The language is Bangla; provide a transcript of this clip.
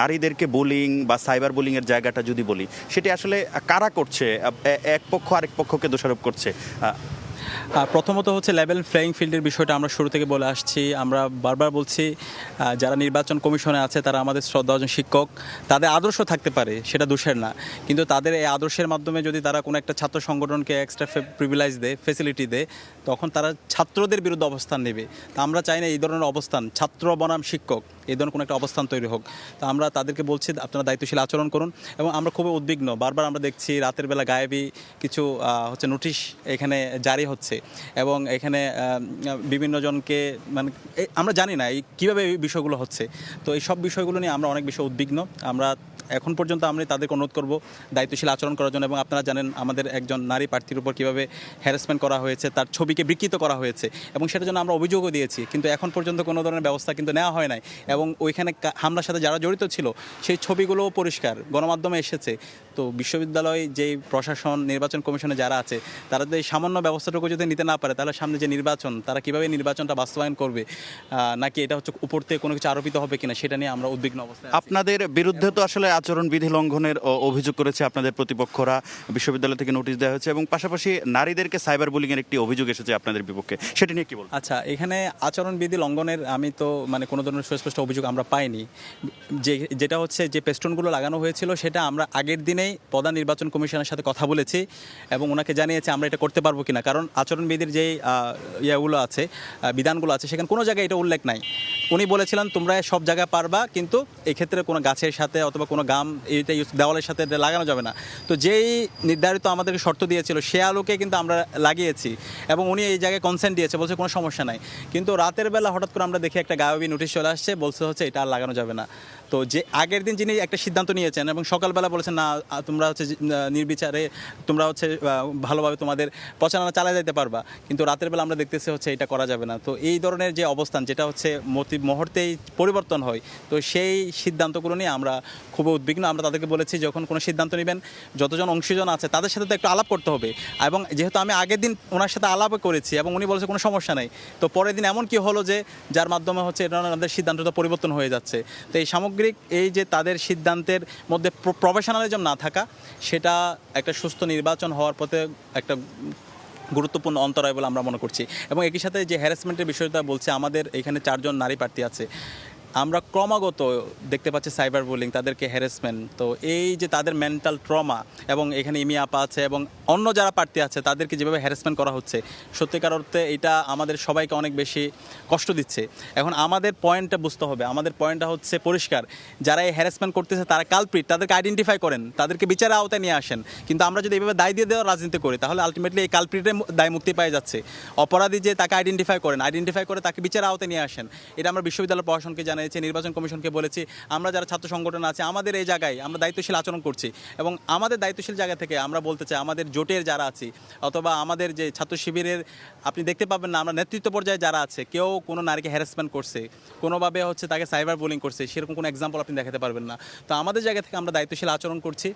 নারীদেরকে বুলিং বা সাইবার বুলিং এর জায়গাটা যদি বলি, সেটি আসলে কারা করছে? এক পক্ষ আরেক পক্ষকে দোষারোপ করছে। প্রথমত হচ্ছে লেভেল প্লেয়িং ফিল্ডের বিষয়টা আমরা শুরু থেকে বলে আসছি। আমরা বারবার বলছি যারা নির্বাচন কমিশনে আছে তারা আমাদের শ্রদ্ধাভাজন শিক্ষক, তাদের আদর্শ থাকতে পারে, সেটা দোষের না, কিন্তু তাদের এই আদর্শের মাধ্যমে যদি তারা কোনো একটা ছাত্র সংগঠনকে এক্সট্রা প্রিভিলেজ দেয়, ফেসিলিটি দেয়, তখন তারা ছাত্রদের বিরুদ্ধে অবস্থান নেবে। তা আমরা চাই না এই ধরনের অবস্থান, ছাত্র বনাম শিক্ষক, এই ধরনের কোনো একটা অবস্থান তৈরি হোক। তো আমরা তাদেরকে বলছি আপনারা দায়িত্বশীল আচরণ করুন। এবং আমরা খুবই উদ্বিগ্ন, বারবার আমরা দেখছি রাতের বেলা গায়েবী কিছু নোটিশ এখানে জারি হচ্ছে এবং এখানে বিভিন্ন জনকে মানে আমরা জানি না কীভাবে এই বিষয়গুলো হচ্ছে। তো এই সব বিষয়গুলো নিয়ে আমরা অনেক বেশি উদ্বিগ্ন। আমরা এখন পর্যন্ত আমরা তাদেরকে অনুরোধ করব দায়িত্বশীল আচরণ করার জন্য। এবং আপনারা জানেন আমাদের একজন নারী প্রার্থীর উপর কীভাবে হ্যারাসমেন্ট করা হয়েছে, তার ছবিকে বিকৃত করা হয়েছে এবং সেটার জন্য আমরা অভিযোগও দিয়েছি, কিন্তু এখন পর্যন্ত কোনো ধরনের ব্যবস্থা কিন্তু নেওয়া হয় নাই। এবং ওইখানে হামলার সাথে যারা জড়িত ছিল সেই ছবিগুলোও পরিষ্কার গণমাধ্যমে এসেছে। তো বিশ্ববিদ্যালয় যেই প্রশাসন, নির্বাচন কমিশনে যারা আছে, তারা যদি সামান্য ব্যবস্থাটুকু যদি নিতে না পারে, তাহলে সামনে যে নির্বাচন, তারা কীভাবে নির্বাচনটা বাস্তবায়ন করবে, নাকি এটা হচ্ছে উপর থেকে কোনো কিছু আরোপিত হবে কিনা, সেটা নিয়ে আমরা উদ্বিগ্ন অবস্থায়। আপনাদের বিরুদ্ধে তো আসলে আচরণবিধি লঙ্ঘনের অভিযোগ করেছে আপনাদের প্রতিপক্ষরা, বিশ্ববিদ্যালয় থেকে নোটিশ দেওয়া হয়েছে এবং পাশাপাশি নারীদেরকে সাইবার বুলিংয়ের একটি অভিযোগ এসেছে আপনাদের বিপক্ষে, সেটা নিয়ে কি বলবেন? আচ্ছা, এখানে আচরণবিধি লঙ্ঘনের আমি তো মানে কোনো ধরনের সুস্পষ্ট অভিযোগ আমরা পাইনি। যেটা হচ্ছে যে পেস্টনগুলো লাগানো হয়েছিল, সেটা আমরা আগের দিনেই প্রধান নির্বাচন কমিশনের সাথে কথা বলেছি এবং ওনাকে জানিয়েছি আমরা এটা করতে পারবো কিনা, কারণ আচরণবিধির যে ইয়েগুলো আছে, বিধানগুলো আছে, সেখানে কোনো জায়গায় এটা উল্লেখ নাই। উনি বলেছিলেন তোমরা সব জায়গায় পারবা, কিন্তু এক্ষেত্রে কোনো গাছের সাথে অথবা কোনো গাম এইটা দেওয়ালের সাথে লাগানো যাবে না। তো যেই নির্ধারিত আমাদেরকে শর্ত দিয়েছিল সে আলোকে কিন্তু আমরা লাগিয়েছি এবং উনি এই জায়গায় কনসেন্ট দিয়েছে, বলছে কোনো সমস্যা নাই। কিন্তু রাতের বেলা হঠাৎ করে আমরা দেখি একটা গায়েবী নোটিশ চলে আসছে, বলছে হচ্ছে এটা আর লাগানো যাবে না। তো যে আগের দিন যিনি একটা সিদ্ধান্ত নিয়েছেন এবং সকালবেলা বলেছেন না তোমরা হচ্ছে নির্বিচারে তোমরা হচ্ছে ভালোভাবে তোমাদের প্রচারণা চালিয়ে যেতে পারবা, কিন্তু রাতের বেলা আমরা দেখতেছি হচ্ছে এটা করা যাবে না। তো এই ধরনের যে অবস্থান, যেটা হচ্ছে মুহূর্তেই পরিবর্তন হয়, তো সেই সিদ্ধান্তগুলো নিয়ে আমরা খুবই উদ্বিগ্ন। আমরা তাদেরকে বলেছি যখন কোনো সিদ্ধান্ত নেবেন, যতজন অংশীজন আছে তাদের সাথে তো একটু আলাপ করতে হবে। এবং যেহেতু আমি আগের দিন ওনার সাথে আলাপও করেছি এবং উনি বলেছে কোনো সমস্যা নেই, তো পরের দিন এমন কি হলো যে যার মাধ্যমে হচ্ছে আমাদের সিদ্ধান্তটা পরিবর্তন হয়ে যাচ্ছে। তো এই সামগ্রিক এই যে তাদের সিদ্ধান্তের মধ্যে প্রফেশনালিজম না থাকা, সেটা একটা সুস্থ নির্বাচন হওয়ার পথে একটা গুরুত্বপূর্ণ অন্তরায় বলে আমরা মনে করছি। এবং একই সাথে যে হ্যারাসমেন্টের বিষয়টা বলছে, আমাদের এখানে 4 জন নারী প্রার্থী আছে, আমরা ক্রমাগত দেখতে পাচ্ছি সাইবার বুলিং, তাদেরকে হ্যারাসমেন্ট। তো এই যে তাদের মেন্টাল ট্রমা, এবং এখানে ইমি আপা আছে এবং অন্য যারা প্রার্থী আছে তাদেরকে যেভাবে হ্যারাসমেন্ট করা হচ্ছে, সত্যিকার অর্থে এটা আমাদের সবাইকে অনেক বেশি কষ্ট দিচ্ছে। এখন আমাদের পয়েন্টটা বুঝতে হবে, আমাদের পয়েন্টটা হচ্ছে পরিষ্কার, যারা এই হ্যারাসমেন্ট করতেছে তারা কালপ্রিট, তাদেরকে আইডেন্টিফাই করেন, তাদেরকে বিচারের আওতায় নিয়ে আসেন। কিন্তু আমরা যদি এইভাবে দায় দিয়ে দেওয়ার রাজনীতি করি, তাহলে আলটিমেটলি এই কালপ্রিটের দায় মুক্তি পেয়ে যাচ্ছে। অপরাধী যে তাকে আইডেন্টিফাই করে তাকে বিচারের আওতায় নিয়ে আসেন। এটা আমরা বিশ্ববিদ্যালয় প্রশাসনকে জানাই, নির্বাচন কমিশনকে বলেছি। আমরা যারা ছাত্র সংগঠন আছে, আমাদের এই জায়গায় আমরা দায়িত্বশীল আচরণ করছি এবং আমাদের দায়িত্বশীল জায়গা থেকে আমরা বলতে চাই, আমাদের জোটের যারা আছি অথবা আমাদের যে ছাত্র শিবিরের আপনি দেখতে পাবেন না, আমরা নেতৃত্ব পর্যায়ে যারা আছে, কেউ কোনো নারীকে হ্যারাসমেন্ট করছে, কোনোভাবে হচ্ছে তাকে সাইবার বুলিং করছে, সেরকম কোনো এক্সাম্পল আপনি দেখাতে পারবেন না। তো আমাদের জায়গা থেকে আমরা দায়িত্বশীল আচরণ করছি।